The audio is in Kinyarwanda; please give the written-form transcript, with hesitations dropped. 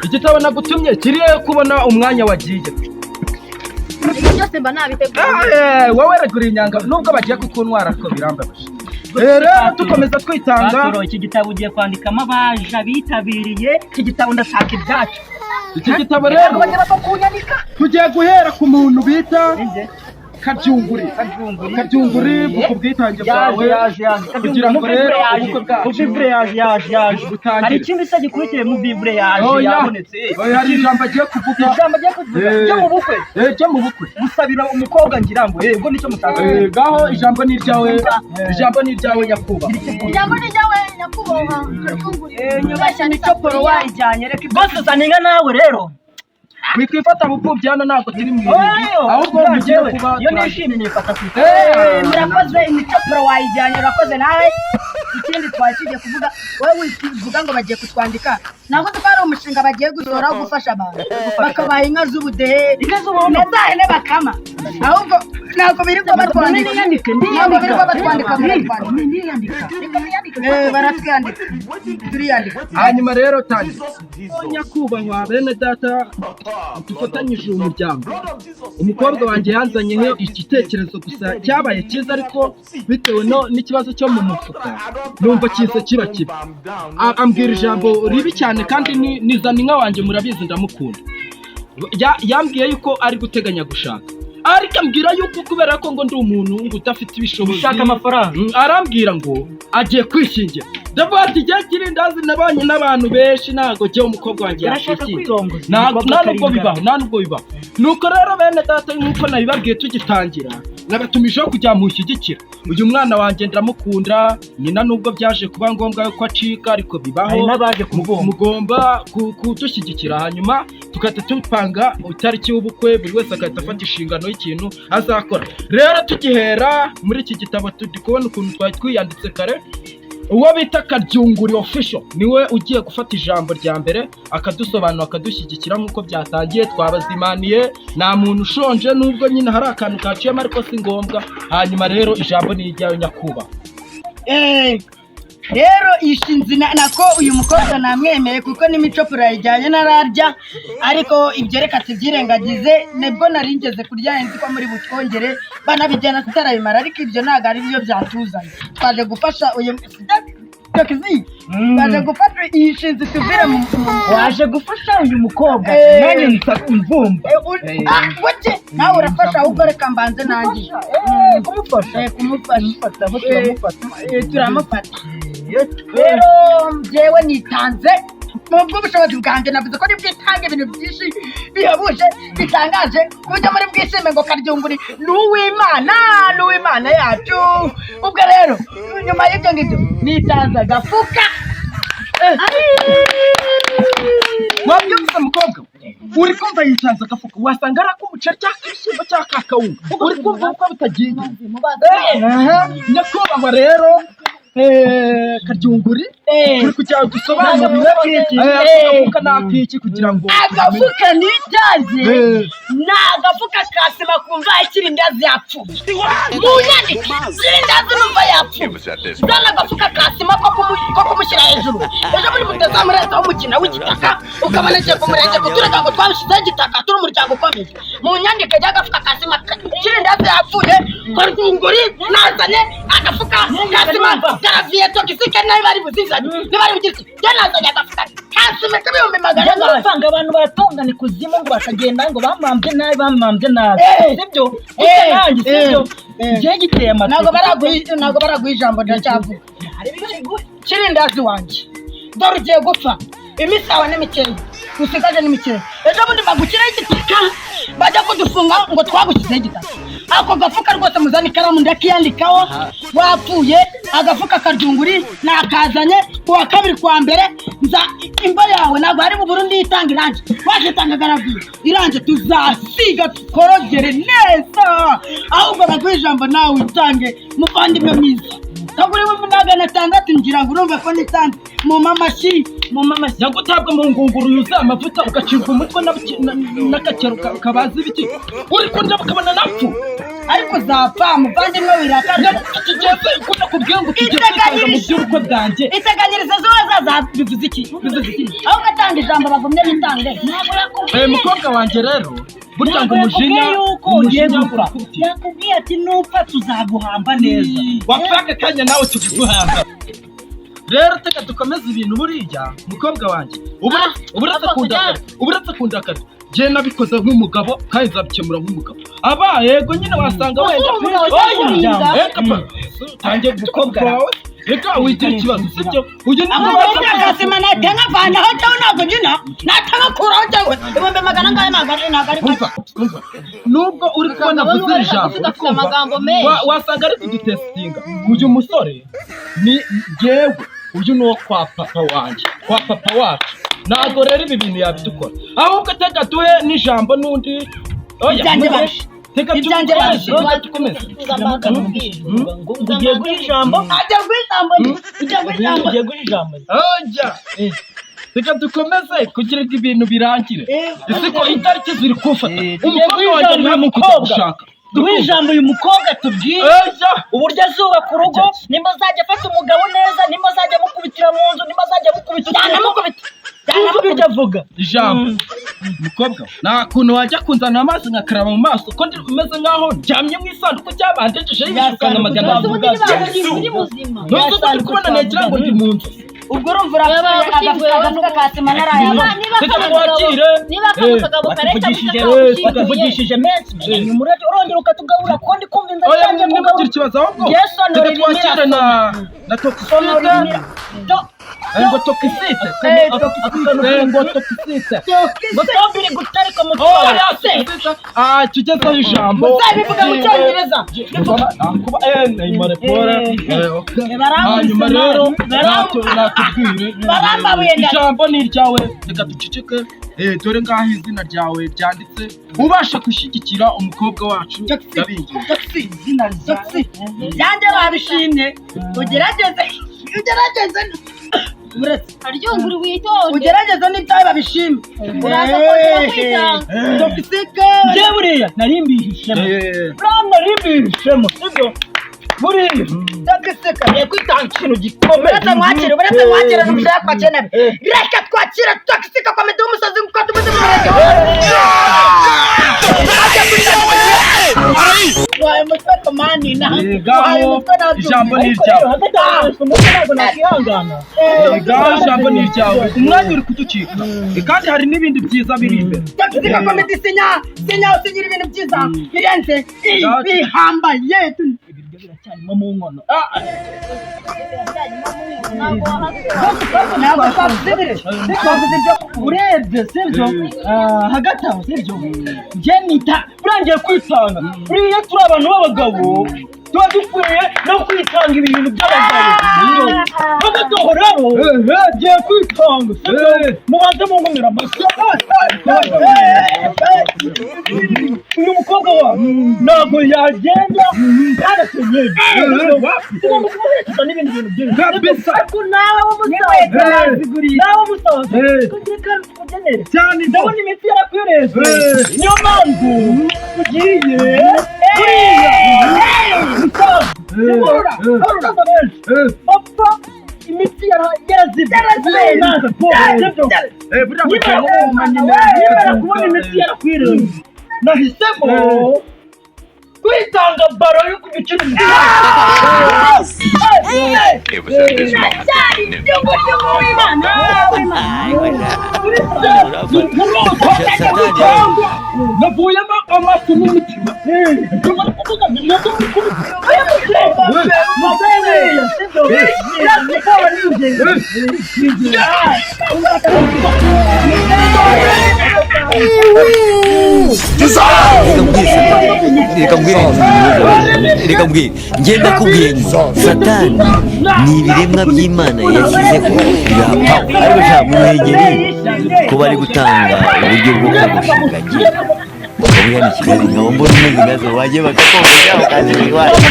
igitabo nagutumye kiriye kubona umwanya wagiye byose mba nabiteguye. Wowe regura inyanga nubwo bagiye kukuntwara ko birambabaje. Rero tukomeza kwitanga. Iki gitabo ugiye kwandikamo abaje bitabiriye, iki gitabo ndashaka ibyacu. Iki gitabo rero tugiye guhera ku muntu bita Kabyunguri ku bwitange bwawe kugira ngo rero ubukwe bwacu yaje hari ikindi se gikurikiye mu Bible yabonetse. Hari ijambo agiye kuvuga ryo mu bukwe musabira umukobwa ngira ngo yego nicyo mutanga. Gaho ijambo ni iryawe nyakubahwa. Ijambo ni ryawe nyakubahwa Kabyunguri. Nyubashya nicyo poro wayijyanye reka bose uzaninga nawe rero wikwifata bupfubyana ntabwo turi mu ahubwo mugiye kuba yo nishimye nifata ku murakoze nicyo poro wayijyanye urakoze nawe. Ikindi twakije kuvuga wowe wivuga ngo bagiye kutwandika ntabwo twari umushinga bagiye gusohora wo gufasha abantu bakabaha inka z'ubudehe nezahene bakama ahubwo ntabwo biri ko batwandika ntabwo biri ko batwandika baratwandika turiyandika. Hanyuma rero tangi nyakubahwa bene data dufatanyije umuryango umukobwa wanjye yanzanyeho igitekerezo gusa cyabaye cyiza ariko bitewe n'ikibazo cyo mu mufuka numva kiza kiba kibi. Ambwira ijambo ribi cyane kandi nizana inka wanjye murabizi ndamukunda. Yambwiye yuko ari guteganya gushaka ariko ambwira yuko kubera ko ngo ndi umuntu ngo udafite ibishobozi ushaka amafaranga arambwira ngo agiye kwishingira. Ndavuga ati jya kirindazi nabanye n'abantu benshi ntago jye umukobwa wanjye yashikiye nta nubwo bibaho. Nuko rero bene data nkuko nabibabwiye tugitangira nabatumijeho kujya mushyigikira. Uyu mwana wanjye ndamukunda nyina nubwo byaje kuba ngombwa ko acika ariko bibaho mugomba kudushyigikira hanyuma tugahita tupanga itariki y'ubukwe buri wese agahita afata inshingano y'ikintu azakora. Rero tugihera muri iki gitabo turi kubona ukuntu twari twiyanditse kare. Uwo bita Kabyunguri official niwe ugiye gufata ijambo rya mbere akadusobanura akadushyigikira nk'uko byatangiye twabazimaniye. Nta muntu ushonje nubwo nyine hari akantu kaciyemo ariko si ngombwa. Hanyuma rero ijambo ni iryawe nyakubahwa. Rero ishinzi nako uyu mukobwa namwemeye kuko n'imico purayijyanye nararya ariko ibyo reka tubyirengagize nibwo naringeze kurya nzi ko muri butwongere banabijyana tutarabimara ariko ibyo ntabwo ari byo byatuzanye. Twaje gufasha uyu baje gufasha iyi shinzi tuvire mu waje gufasha uyu mukobwa nanjye nsakumvumba wote nawe urafasha ahubwo reka mbanze nanjye kumufasha turamufata. Rero njyewe nitanze mubwo ubushobozi bwanjye navuze ko nibwitange ibintu byinshi bihebuje bitangaje kujya muri bwishime ngo Kabyunguri n'uwimana yacu. Ubwo rero nyuma y'ibyo ngibyo nitanze agafuka. Wabyumvise mukobwa uri kumva yitanze agafuka wasanga ari ak'umuceri cyangwa ak'ibishyimbo cyangwa ak'akawunga uri kumva uko bitagiye. Nyakubahwa rero Kabyunguri turi kugira dusobanurire agafuka n'akiki kugira ngo agafuka nitaze na agafuka kasima kumva ikirindazi yapfuye mu nyandiko ikirindazi numva yapfuye zana agafuka kasima ko kumushyira hejuru ejo muri mutazamureza w'umukina w'igitaka ukamanekeye ku murenge kuturaga ngo twabishyizeho igitaka turi umuryango ukomeye mu nyandiko y'agafuka kasima ikirindazi yapfuye Kabyunguri nazanye agafuka kasima garaviye togisike nayo bari buzizanye nibari bugirike yanazanye agafuka kasima k'ibihumbi magana y'amafaranga. Abantu baratongana kuzimu ngo bakagenda ngo bamambye nabi sibyo sibyo ngiye giteye amatwi ntabwo baraguha ijambo ndacyavuga kirindazi wanjye dore ugiye gupfa imisawa n'imikeri usigaje n'imikeri ejo bundi bagukiraho igitaka bajya kudufunga ngo twagushyizeho igitaka. Ako gafuka rwose muzana ikaramu ndakiyandikaho wapfuye agafuka Kabyunguri nakazanye kuwa kabiri kwa mbere nza imba yawe ntabwo hari mu Burundi yitanga irangi washitanga garaviye irangi tuzasiga tukorogere neza ahubwo baguha ijambo nawe utange muvandimwe mwiza. kagura ibihumbi 600 ngira ngo urumva ko nisanze mu mamashi yagutabwa mu ngunguru yuzuye amavuta ugacirwa umutwe n'akakero kabazi ibiki uri kurya ukabona napfu ariko zapfa muvandimwe wirakara kigeze kuko kubwiye ngo tugeze mu by'ubukwe bwanjye iteganyiriza zo bivuze iki aho gatanga ijambo bagumye bitange mukobwa wanjye rero burya ngo umujinya yakubwiye ati nupfa tuzaguhamba neza wapfa aka kanya nawe tukuguhamba rero teka dukomeze ibintu buriya mukobwa wanjye uburatse kundakara je nabikoze nk'umugabo kandi nzabikemura nk'umugabo yego nyine wasanga wenda tangiye gukobwa wawe reka wigira ikibazo sibyo uyu ni akasima natanga vana ho cyo ntabwo nyina natanga kuraho cyawe ibombe magana ngaye nagari nubwo uri kubona vuze ijambo wasanga ari kudutestinga uyu musore ni jewe uyu no kwa papa wanjye kwa papa wacu ntabwo rero ibi bintu yabidukora ahubwo teka duhe n'ijambo n'undi ibyanjye baje tukomeze ugiye guha ijambo reka dukomeze kugira ngo ibintu birangire ese ko itariki ziri kufata umukobwa wanjye niwe mukudushaka ijambo uyu mukobwa tubwiye uburyo azubaka urugo nimba azajya afata umugabo neza nimba azajya amukubitira mu nzu nimba azajya amukubitira ibyo avuga ijambo mukobwa nta kuntu wajya kunzana amazi nkakaraba mu maso ko ndi umeze nkaho njyamye mu isanduku cyabanjejeho ibishukana magana avuga nubwo turi kubona nagira ngo ndi mu nzu ubwo urumva agafuka kasima naraye bakavugishije menshi urongera ukatugabura ko ndi kumva inzara yanjye kugira ikibazo ahubwo twakire na toxicite ngo toxicite gutambire gutarika mu tugezeho ijambo bivuga mu cyongereza hanyuma rero natubwire ijambo ni iryawe reka duceceke dore ngaho izina ryawe ryanditse ubasha gushyigikira umukobwa wacu yanjye babishimye ugerageze aryonguri witonde ugerageze n'ibyawe babishimye uraza kongera kwitanga toxike je buriya narimbihishemo sibyo buriya toxike ye kwitanga ikintu gikomeye uretse mwakira n'umushaka kwakira nabi reka twakira toxike komedi w'umusazi kuko tumeze mu murenge wawe mutwe komani ijambo ni iryawe ijambo ni iryawe umwanya uri kuducika kandi hari n'ibindi byiza biri imbere toxike komedi sinya usinyira ibintu byiza birenze bihambaye biracyarimo mu nkono ntabwo twabisibire twavuze ibyo urebye sibyo hagati aho sibyo njye nita urangiye kwitanga buriya turi abantu b'abagabo tuba dukwiye no kwitanga ibintu by'abagabo hagati aho rero ngiye kwitanga mubanze munkumira amashyi uyu mukobwa wawe ntabwo yagenda ntarakenyeye tugomba kumuherekeza n'ibindi bintu byinshi ariko nawe w'umusaza kugenere cyane ndabona imitsi yarakwireze niyo mpamvu ugiye bapfa imitsi yarazibye kubona imitsi yarakwireze nahisemo kwitanga baro yo ku giciro navuyemo amafu n'umutima reka mbwira ngenda kubwiye ngo satani ni ibiremwa by'imana yashyizeho birapaho ariko nta muhengeri ko bari gutanga uburyo bwo kugushinga agiye ukaba hano i Kigali nkaba mbona umeze nkazo wagiye bakakoga cyangwa ukaza iwacu